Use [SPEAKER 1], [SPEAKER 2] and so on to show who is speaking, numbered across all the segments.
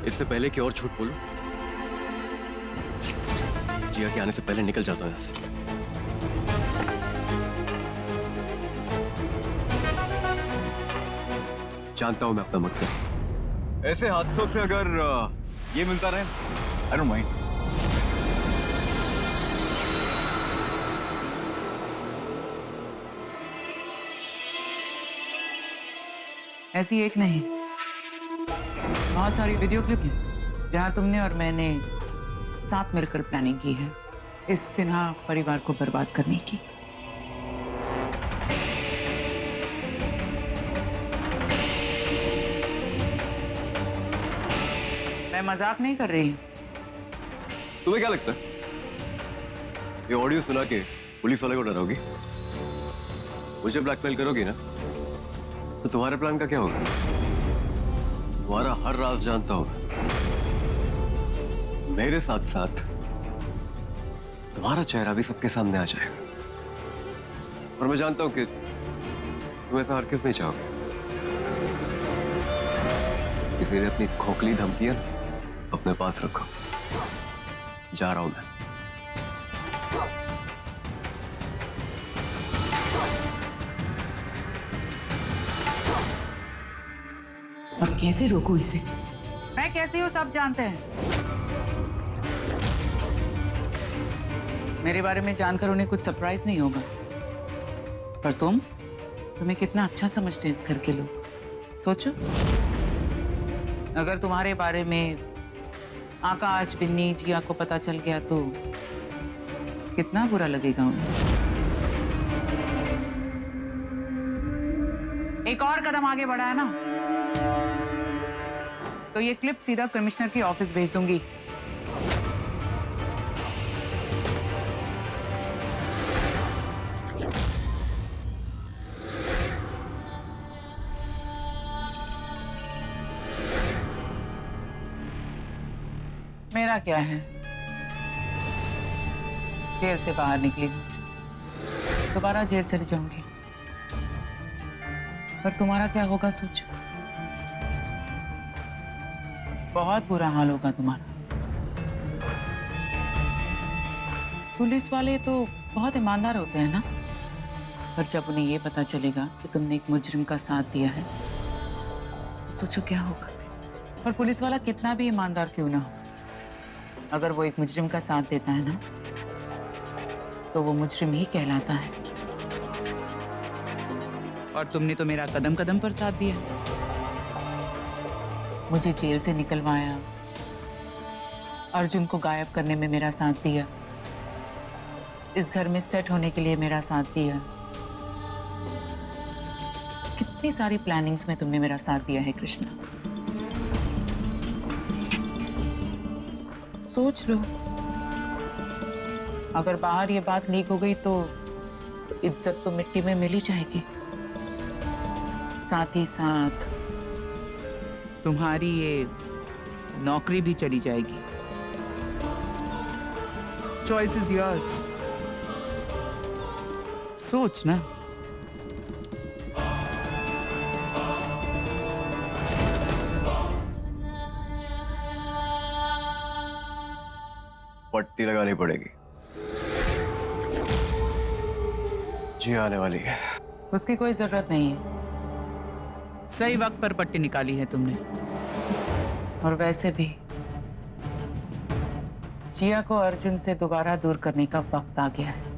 [SPEAKER 1] इससे पहले कि और झूठ बोलूं, जिया के आने से पहले निकल जाता हूं यहां से। जानता हूं मैं अपना मकसद। ऐसे हादसों से अगर ये मिलता रहे, आई डोंट माइंड।
[SPEAKER 2] ऐसी एक नहीं, बहुत सारी वीडियो क्लिप्स जहां तुमने और मैंने साथ मिलकर प्लानिंग की है इस सिन्हा परिवार को बर्बाद करने की। मैं मजाक नहीं कर रही हूं।
[SPEAKER 1] तुम्हें क्या लगता है ये ऑडियो सुना के पुलिस वाले को डराओगी? मुझे ब्लैकमेल करोगी ना, तो तुम्हारे प्लान का क्या होगा? तुम्हारा हर राज जानता हूं। मेरे साथ साथ तुम्हारा चेहरा भी सबके सामने आ जाएगा। और मैं जानता हूं कि तुम ऐसा हर किस नहीं चाहोगे, इसलिए अपनी खोखली धमकियां अपने पास रखो। जा रहा हूं मैं।
[SPEAKER 2] अब कैसे रोकूं इसे? मैं कैसी हूँ सब जानते हैं। मेरे बारे में जानकर उन्हें कुछ सरप्राइज नहीं होगा, पर तुम्हें कितना अच्छा समझते हैं इस घर के लोग। सोचो, अगर तुम्हारे बारे में आकाश, बिन्नी, जिया को पता चल गया तो कितना बुरा लगेगा उन्हें। एक और कदम आगे बढ़ा है ना, तो ये क्लिप सीधा कमिश्नर की ऑफिस भेज दूंगी। मेरा क्या है, जेल से बाहर निकली हूं, दोबारा जेल चली जाऊंगी। पर तुम्हारा क्या होगा सोचो, बहुत बुरा हाल होगा तुम्हारा। पुलिस वाले तो बहुत ईमानदार होते हैं ना, पर जब उन्हें ये पता चलेगा कि तुमने एक मुजरिम का साथ दिया है, तो सोचो क्या होगा। पर पुलिस वाला कितना भी ईमानदार क्यों ना हो, अगर वो एक मुजरिम का साथ देता है ना, तो वो मुजरिम ही कहलाता है। और तुमने तो मेरा कदम कदम पर साथ दिया, मुझे जेल से निकलवाया, अर्जुन को गायब करने में मेरा साथ दिया, इस घर में सेट होने के लिए मेरा साथ दिया। कितनी सारी प्लानिंग्स में तुमने मेरा साथ दिया है कृष्णा। सोच लो, अगर बाहर ये बात लीक हो गई तो इज्जत तो मिट्टी में मिल ही जाएगी, साथ ही साथ तुम्हारी ये नौकरी भी चली जाएगी। Choice is yours. सोच ना।
[SPEAKER 1] पट्टी लगानी पड़ेगी, जी आने वाली है।
[SPEAKER 2] उसकी कोई जरूरत नहीं है, सही वक्त पर पट्टी निकाली है तुमने। और वैसे भी जिया को अर्जुन से दोबारा दूर करने का वक्त आ गया है।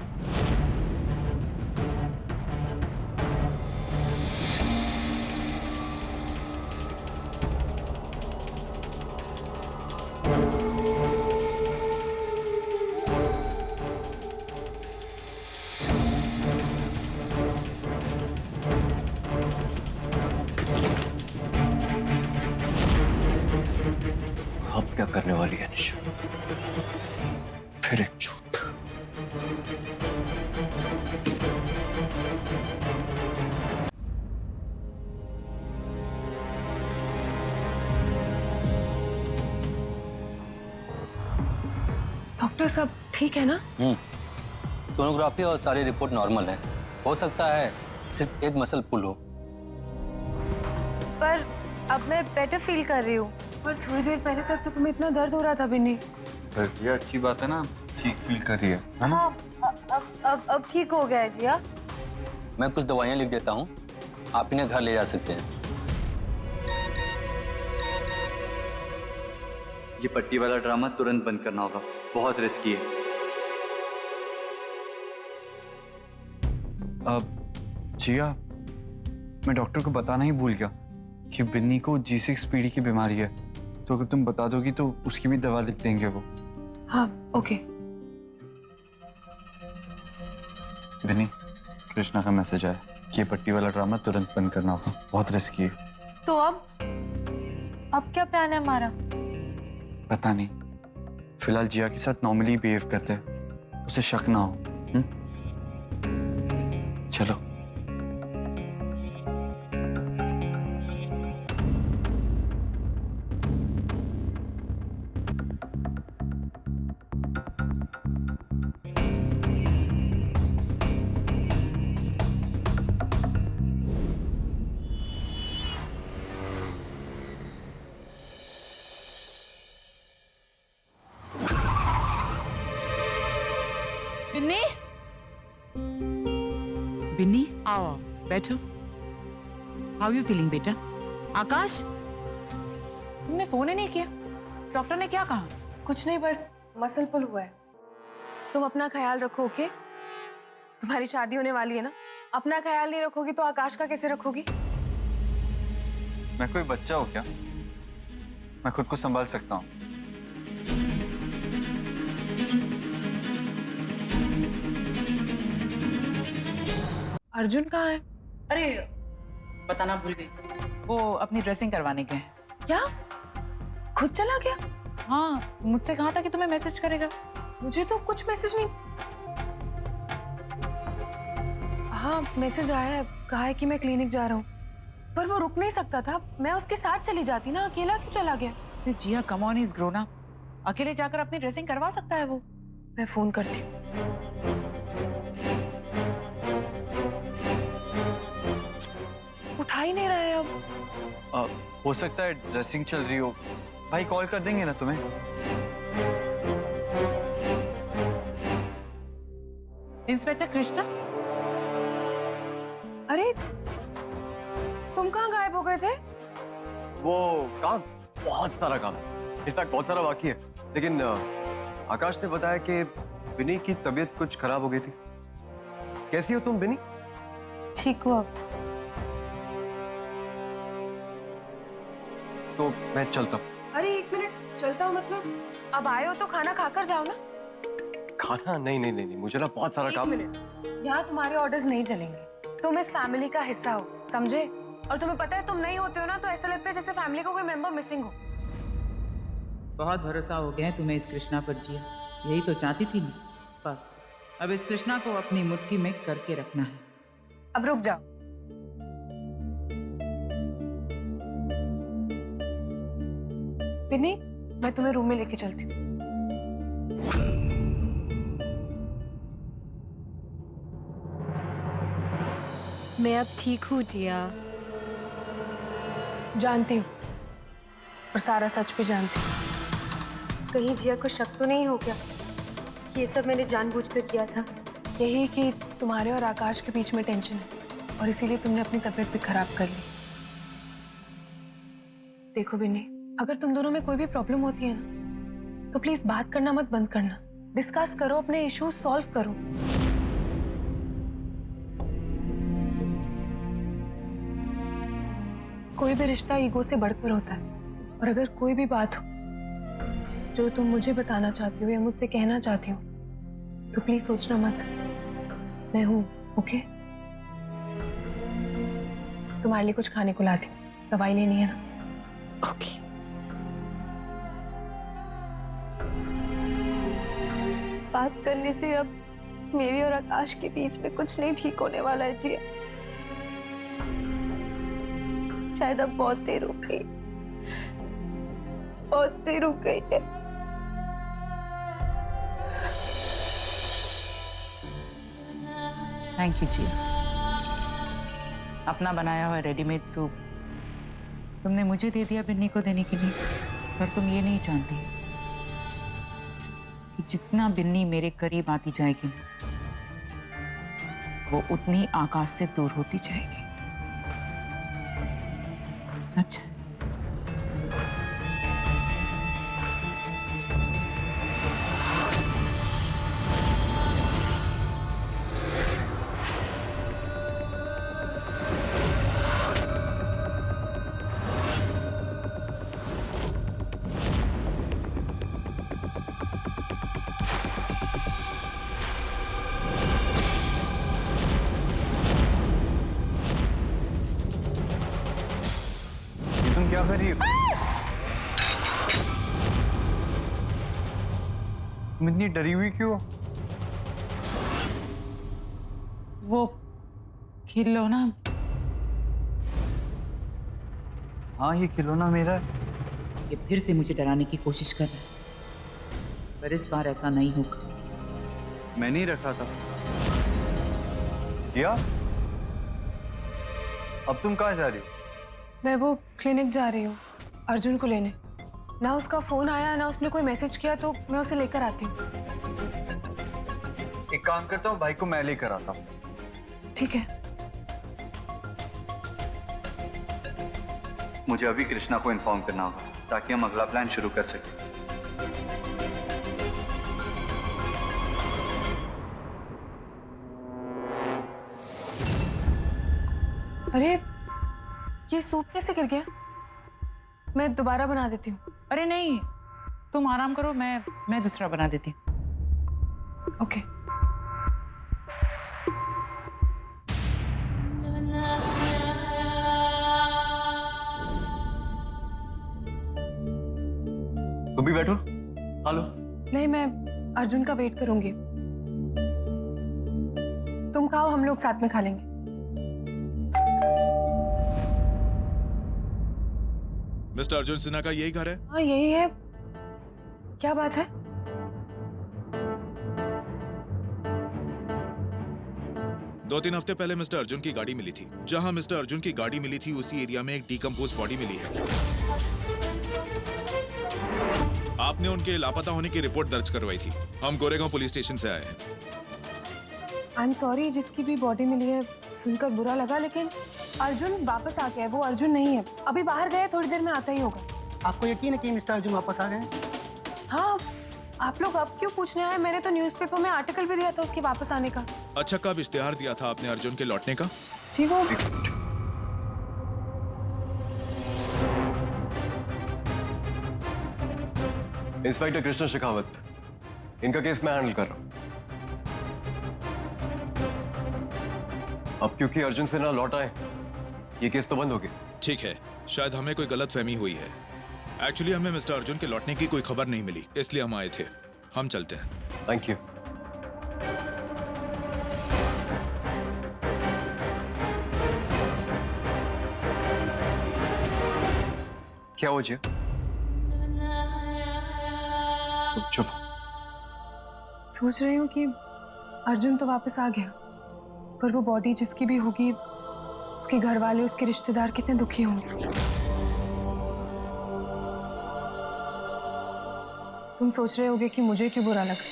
[SPEAKER 1] अब क्या करने वाली है निशा? फिर एक झूठ।
[SPEAKER 3] डॉक्टर साहब ठीक है ना?
[SPEAKER 4] सोनोग्राफी और सारी रिपोर्ट नॉर्मल है। हो सकता है सिर्फ एक मसल पुल हो।
[SPEAKER 3] पर अब मैं बेटर फील कर रही हूँ। और थोड़ी देर पहले तक तो तुम्हें इतना दर्द हो रहा था बिन्नी।
[SPEAKER 5] ये अच्छी बात है ना, ठीक फील कर रही है ना?
[SPEAKER 3] अब ठीक हो गया है जिया।
[SPEAKER 4] मैं कुछ दवाइयाँ लिख देता हूँ, आप इन्हें घर ले जा सकते हैं।
[SPEAKER 5] ये पट्टी वाला ड्रामा तुरंत बंद करना होगा, बहुत रिस्की है। अब जिया, मैं डॉक्टर को बताना ही भूल गया कि बिन्नी को G6 पीढ़ी की बीमारी है, तो अगर तुम बता दोगी तो उसकी भी दवा लिख देंगे वो।
[SPEAKER 3] हाँ ओके।
[SPEAKER 5] बिन्नी, कृष्णा का मैसेज आया कि ये पट्टी वाला ड्रामा तुरंत बंद करना होगा, बहुत रिस्की है।
[SPEAKER 3] तो अब क्या प्लान है हमारा?
[SPEAKER 5] पता नहीं, फिलहाल जिया के साथ नॉर्मली बिहेव करते हैं, उसे शक ना हो। चलो।
[SPEAKER 2] बिन्नी, बिन्नी आओ बैठो। हाउ यू फीलिंग बेटा? आकाश, तुमने फोन ही नहीं किया, डॉक्टर ने क्या कहा?
[SPEAKER 3] कुछ नहीं, बस मसल पुल हुआ है। तुम अपना ख्याल रखो ओके? तुम्हारी शादी होने वाली है ना, अपना ख्याल नहीं रखोगी तो आकाश का कैसे रखोगी?
[SPEAKER 5] मैं कोई बच्चा हूँ क्या? मैं खुद को संभाल सकता हूँ।
[SPEAKER 3] अर्जुन कहाँ है?
[SPEAKER 2] अरे बताना भूल गई, वो अपनी ड्रेसिंग करवाने गए हैं।
[SPEAKER 3] क्या? खुद चला गया?
[SPEAKER 2] हाँ, मुझसे कहा था कि तुम्हें मैसेज करेगा।
[SPEAKER 3] मुझे तो कुछ मैसेज नहीं। हाँ मैसेज आया है, कहा है कि मैं क्लिनिक जा रहा हूँ, पर वो रुक नहीं सकता था। मैं उसके साथ चली जाती ना, अकेला क्यों चला गया?
[SPEAKER 2] Jiya come on, is grown up, अकेले जाकर अपनी ड्रेसिंग करवा सकता है वो।
[SPEAKER 3] मैं फोन करती हूँ। उठा ही नहीं रहा है अब।
[SPEAKER 5] हो सकता है ड्रेसिंग चल रही हो। भाई कॉल कर देंगे ना तुम्हें।
[SPEAKER 2] इंस्पेक्टर कृष्णा,
[SPEAKER 3] अरे तुम कहाँ गायब हो गए थे?
[SPEAKER 1] वो काम, बहुत सारा काम, इनफैक्ट बहुत सारा बाकी है, लेकिन आकाश ने बताया कि बिनी की तबीयत कुछ खराब हो गई थी। कैसी हो तुम बिनी?
[SPEAKER 3] ठीक हुआ।
[SPEAKER 1] तो मैं चलता हूँ।
[SPEAKER 3] अरे एक मिनट, चलता हूँ मतलब? अब आए हो तो खाना खाकर जाओ ना।
[SPEAKER 1] खाना? नहीं नहीं नहीं, नहीं मुझे ना बहुत सारा
[SPEAKER 3] एक
[SPEAKER 1] काम।
[SPEAKER 3] मिनट, यहाँ तुम्हारे ऑर्डर्स नहीं चलेंगे। तुम इस फैमिली का हिस्सा हो, समझे? और तुम्हें पता है तुम नहीं होते हो ना तो ऐसा लगता है जैसे फैमिली का कोई मेंबर मिसिंग हो।
[SPEAKER 2] बहुत भरोसा हो गया है तुम्हें इस कृष्णा पर जिया, यही तो चाहती थी ना। बस अब इस कृष्णा को अपनी मुट्ठी में करके रखना है।
[SPEAKER 3] अब रुक जाओ। बिन्नी, मैं तुम्हें रूम में लेके चलती हूँ।
[SPEAKER 6] मैं अब ठीक हूँ जिया।
[SPEAKER 3] जानती हूँ, और सारा सच भी जानती हूँ।
[SPEAKER 6] कहीं जिया को शक तो नहीं हो गया कि ये सब मैंने जानबूझकर किया था?
[SPEAKER 3] यही कि तुम्हारे और आकाश के बीच में टेंशन है और इसीलिए तुमने अपनी तबीयत भी खराब कर ली। देखो बिन्नी, अगर तुम दोनों में कोई भी प्रॉब्लम होती है ना तो प्लीज बात करना मत बंद करना। डिस्कस करो, अपने इश्यूज सॉल्व करो। कोई भी रिश्ता ईगो से बढ़कर होता है, और अगर कोई भी बात हो जो तुम मुझे बताना चाहती हो या मुझसे कहना चाहती हो तो प्लीज सोचना मत, मैं हूं, ओके? तुम्हारे लिए कुछ खाने को लाती हूँ, दवाई लेनी है ना?
[SPEAKER 6] ओके। बात करने से अब मेरी और आकाश के बीच में कुछ नहीं ठीक होने वाला है जिया। शायद अब बहुत देर हो गई, बहुत देर हो गई है।
[SPEAKER 2] थैंक यू जिया, अपना बनाया हुआ रेडीमेड सूप तुमने मुझे दे दिया बिन्नी को देने के लिए। पर तुम ये नहीं जानती कि जितना बिन्नी मेरे करीब आती जाएगी ना, वो उतनी आकाश से दूर होती जाएगी। अच्छा,
[SPEAKER 5] तुम क्या कर रही हो? तुम इतनी डरी हुई क्यों?
[SPEAKER 2] वो खिलौना।
[SPEAKER 5] हाँ, ये खिलौना मेरा है।
[SPEAKER 2] ये फिर से मुझे डराने की कोशिश कर रहा है, पर इस बार ऐसा नहीं होगा।
[SPEAKER 5] मैंने ही रखा था। किया? अब तुम कहाँ जा रही हो?
[SPEAKER 3] मैं वो क्लिनिक जा रही हूँ अर्जुन को लेने। ना उसका फोन आया ना उसने कोई मैसेज किया, तो मैं उसे लेकर आती हूँ।
[SPEAKER 5] एक काम करता हूँ, भाई को मैं लेकर आता हूँ।
[SPEAKER 3] ठीक है।
[SPEAKER 5] मुझे अभी कृष्णा को इन्फॉर्म करना होगा ताकि हम अगला प्लान शुरू कर सकें।
[SPEAKER 3] अरे ये सूप कैसे गिर गया? मैं दोबारा बना देती हूँ।
[SPEAKER 2] अरे नहीं, तुम आराम करो, मैं दूसरा बना देती हूँ।
[SPEAKER 3] ओके।
[SPEAKER 1] तुम भी बैठो। हेलो।
[SPEAKER 3] नहीं, मैं अर्जुन का वेट करूंगी। तुम खाओ, हम लोग साथ में खा लेंगे।
[SPEAKER 7] मिस्टर अर्जुन सिन्हा का यही घर है?
[SPEAKER 3] हाँ, यही है। क्या बात है?
[SPEAKER 7] दो तीन हफ्ते पहले मिस्टर अर्जुन की गाड़ी मिली थी। जहां मिस्टर अर्जुन की गाड़ी मिली थी उसी एरिया में एक डीकंपोज बॉडी मिली है। आपने उनके लापता होने की रिपोर्ट दर्ज करवाई थी। हम गोरेगांव पुलिस स्टेशन से आए हैं।
[SPEAKER 3] आई एम सॉरी, जिसकी भी बॉडी मिली है सुनकर बुरा लगा, लेकिन अर्जुन वापस आ गया है। वो अर्जुन नहीं है, अभी बाहर गए, थोड़ी देर में आता ही होगा।
[SPEAKER 8] आपको यकीन है कि मिस्टर अर्जुन वापस आ गए?
[SPEAKER 3] हाँ, आप लोग अब क्यों पूछने आए? मैंने तो न्यूज़पेपर में आर्टिकल भी दिया था उसके वापस आने का।
[SPEAKER 7] अच्छा, कब इश्तेहार दिया था आपने अर्जुन के लौटने का?
[SPEAKER 3] जी वो
[SPEAKER 1] इंस्पेक्टर कृष्ण शेखावत, इनका केस मैं हैंडल कर रहा हूं। अब क्योंकि अर्जुन सिन्हा लौट आए, ये केस तो बंद हो गया।
[SPEAKER 7] ठीक है, शायद हमें कोई गलतफहमी हुई है। एक्चुअली हमें मिस्टर अर्जुन के लौटने की कोई खबर नहीं मिली, इसलिए हम आए थे। हम चलते हैं।
[SPEAKER 1] Thank you. क्या हो जी? तुम चुप।
[SPEAKER 3] सोच रही हूँ कि अर्जुन तो वापस आ गया, पर वो बॉडी जिसकी भी होगी, उसके घर वाले, उसके रिश्तेदार कितने दुखी होंगे। तुम सोच रहे होगे कि मुझे क्यों बुरा लगा,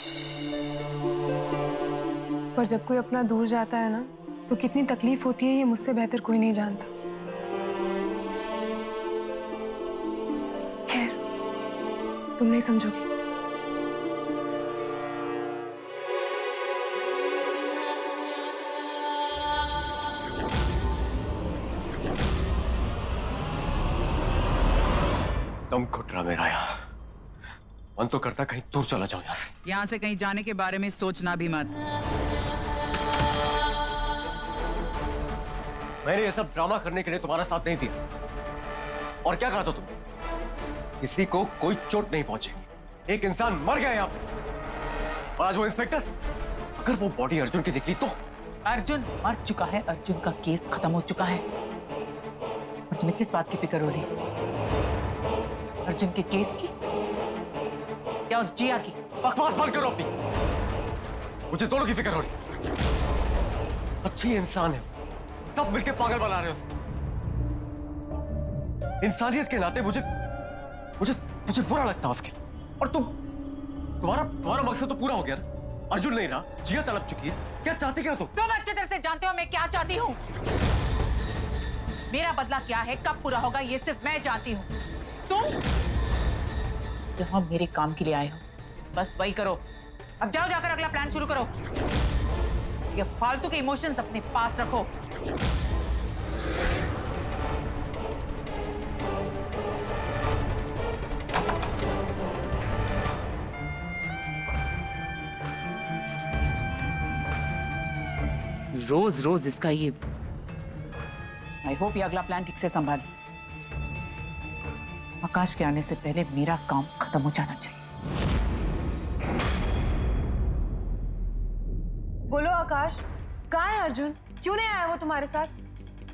[SPEAKER 3] पर जब कोई अपना दूर जाता है ना, तो कितनी तकलीफ होती है ये मुझसे बेहतर कोई नहीं जानता। खैर, तुम नहीं समझोगे।
[SPEAKER 1] दम घुट रहा मेरा यहाँ। मन तो करता कहीं दूर चला जाऊं यहाँ से।
[SPEAKER 2] यहाँ से कहीं जाने के बारे में सोचना भी मत।
[SPEAKER 1] मैंने ये सब ड्रामा करने के लिए तुम्हारा साथ नहीं दिया। और क्या कहा था तुमने? किसी को कोई चोट नहीं पहुंचेगी। एक इंसान मर गया यहाँ पे। और आज वो इंस्पेक्टर, अगर वो बॉडी अर्जुन की निकली तो?
[SPEAKER 2] अर्जुन मर चुका है, अर्जुन का केस खत्म हो चुका है। और तुम्हें किस बात की फिक्र हो रही है? अर्जुन के केस की या उस जिया की?
[SPEAKER 1] बकवास बंद करो अपनी। मुझे दोनों की फिक्र हो रही। अच्छी इंसान है, सब मिलके पागल बना रहे हो। इंसानियत के नाते मुझे तुझे बुरा लगता है उसके लिए। और तुम्हारा तुम्हारा मकसद तो पूरा हो गया ना। अर्जुन नहीं रहा, जिया तड़प चुकी है। क्या चाहते क्या तुम?
[SPEAKER 2] तुम अच्छी तरह से जानते हो मैं क्या चाहती हूँ। मेरा बदला क्या है, कब पूरा होगा, ये सिर्फ मैं जानती हूँ। तुम जहाँ मेरे काम के लिए आए हो बस वही करो। अब जाओ, जाकर अगला प्लान शुरू करो। ये फालतू के इमोशंस अपने पास रखो। रोज रोज इसका ये, आई होप ये अगला प्लान ठीक से संभाले। आकाश के आने से पहले मेरा काम खत्म हो जाना चाहिए।
[SPEAKER 3] बोलो आकाश, कहाँ है अर्जुन? क्यों नहीं आया वो तुम्हारे साथ?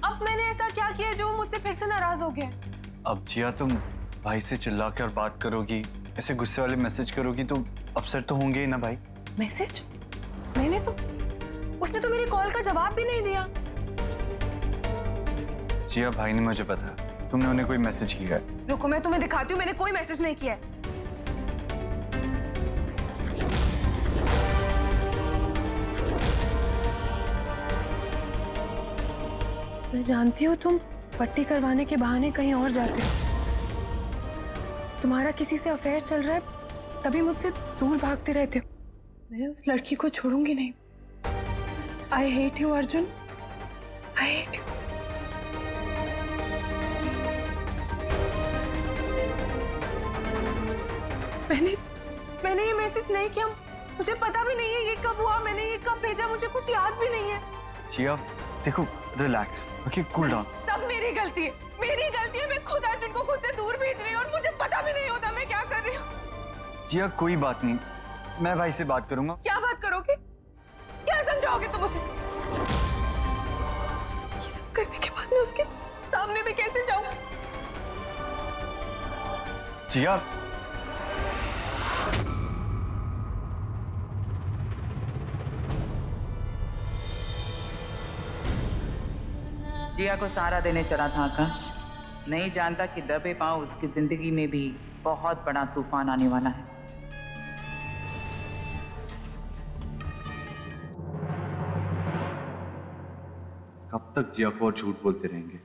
[SPEAKER 3] अब मैंने ऐसा क्या किया जो वो मुझसे फिर से नाराज हो गया?
[SPEAKER 5] अब जिया तुम भाई से चिल्ला कर बात करोगी, ऐसे गुस्से वाले मैसेज करोगी तो अपसेट तो होंगे ही ना भाई।
[SPEAKER 3] मैसेज? उसने तो मेरी कॉल का जवाब भी नहीं दिया।
[SPEAKER 5] जिया भाई ने मुझे बताया तुमने उन्हें कोई मैसेज किया है।
[SPEAKER 3] रुको मैं तुम्हें दिखाती हूँ, मैंने कोई मैसेज नहीं किया है। मैं जानती हूँ तुम पट्टी करवाने के बहाने कहीं और जाते हो। तुम्हारा किसी से अफेयर चल रहा है तभी मुझसे दूर भागते रहते हो। मैं उस लड़की को छोड़ूंगी नहीं। I hate you, Arjun. I hate you. मैंने ये मैसेज नहीं किया। मुझे पता भी नहीं है ये कब हुआ, मैंने ये कब भेजा, मुझे कुछ याद भी नहीं है।
[SPEAKER 5] जिया देखो, रिलैक्स, ओके, कूल डाउन।
[SPEAKER 3] सब मेरी गलती है, मेरी गलती है। मैं खुद अर्जुन को खुद से दूर भेज रही हूँ और मुझे पता भी नहीं होता मैं क्या कर रही हूँ।
[SPEAKER 5] जिया कोई बात नहीं, मैं भाई से बात करूंगा।
[SPEAKER 3] क्या बात करोगे? क्या समझाओगे तुम उसे? ये सब करने के बाद मैं उसके सामने भी कैसे जाऊंगी?
[SPEAKER 5] जिया
[SPEAKER 2] जिया को सहारा देने चला था आकाश, नहीं जानता कि दबे पांव उसकी जिंदगी में भी बहुत बड़ा तूफान आने वाला है।
[SPEAKER 5] कब तक जिया को और झूठ बोलते रहेंगे?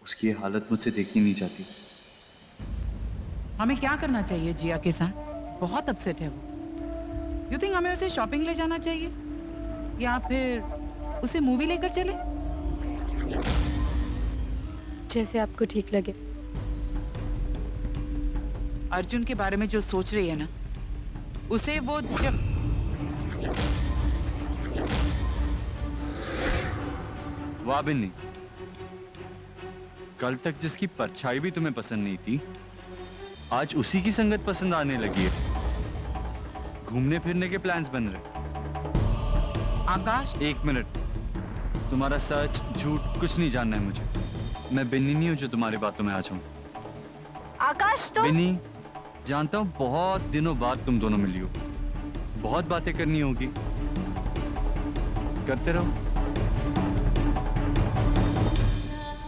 [SPEAKER 5] उसकी ये हालत मुझसे देखनी नहीं चाहती।
[SPEAKER 2] हमें क्या करना चाहिए जिया के साथ? बहुत अपसेट है वो। यू थिंक हमें उसे शॉपिंग ले जाना चाहिए या फिर उसे मूवी लेकर चले?
[SPEAKER 6] जैसे आपको ठीक लगे।
[SPEAKER 2] अर्जुन के बारे में जो सोच रही है ना, उसे वो जब
[SPEAKER 5] वाह बिन्नी, कल तक जिसकी परछाई भी तुम्हें पसंद नहीं थी, आज उसी की संगत पसंद आने लगी है। घूमने फिरने के प्लान्स बन रहे।
[SPEAKER 2] आकाश,
[SPEAKER 5] एक मिनट, तुम्हारा सच झूठ कुछ नहीं जानना है मुझे। मैं बिन्नी नहीं हूं जो तुम्हारी बातों में आ जाऊं।
[SPEAKER 6] आकाश तो
[SPEAKER 5] बिन्नी, जानता हूं बहुत दिनों बाद तुम दोनों मिली हो, बहुत बातें करनी होगी, करते रहो।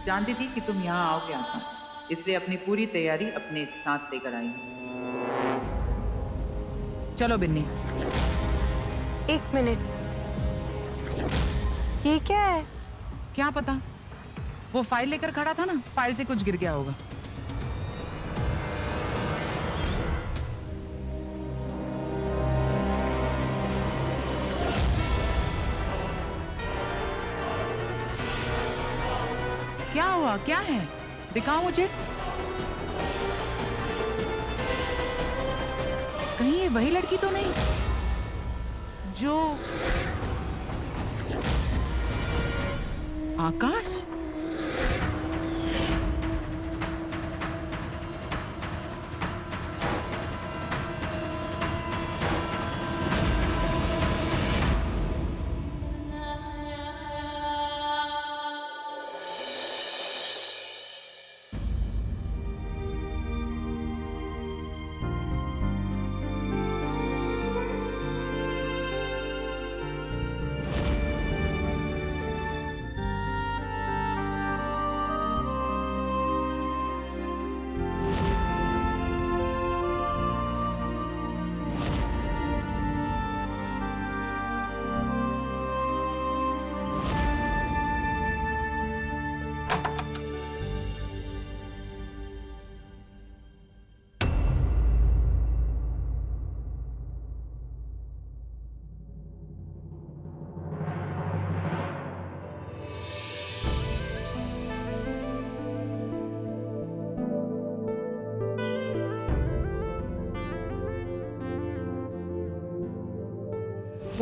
[SPEAKER 2] जानती थी कि तुम यहाँ आओगे आकाश, इसलिए अपनी पूरी तैयारी अपने साथ लेकर आई। चलो बिन्नी।
[SPEAKER 6] एक मिनट, ये क्या है?
[SPEAKER 2] क्या पता, वो फाइल लेकर खड़ा था ना, फाइल से कुछ गिर गया होगा। क्या हुआ, क्या है? दिखाओ मुझे। कहीं ये वही लड़की तो नहीं जो आकाश?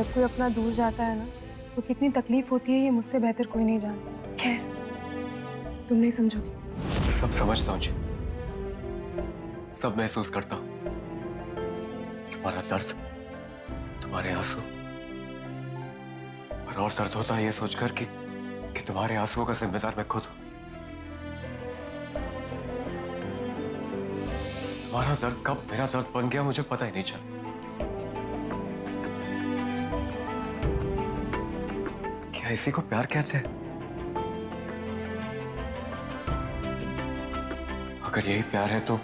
[SPEAKER 3] जब कोई अपना दूर जाता है ना तो कितनी तकलीफ होती है ये मुझसे बेहतर कोई नहीं जानता। खैर, तुम नहीं समझोगी।
[SPEAKER 1] सब समझता हूँ जी, सब महसूस करता हूँ। तुम्हारा दर्द, तुम्हारे आंसू, और दर्द होता है ये सोचकर कि तुम्हारे आंसुओं का जिम्मेदार मैं खुद हूं। तुम्हारा दर्द कब मेरा दर्द बन गया मुझे पता ही नहीं चला। क्या इसी को प्यार कहते हैं? अगर यही प्यार है तो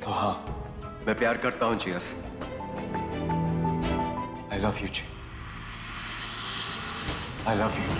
[SPEAKER 1] हाँ, मैं प्यार करता हूं जिया से। I love you, Ji. I love you.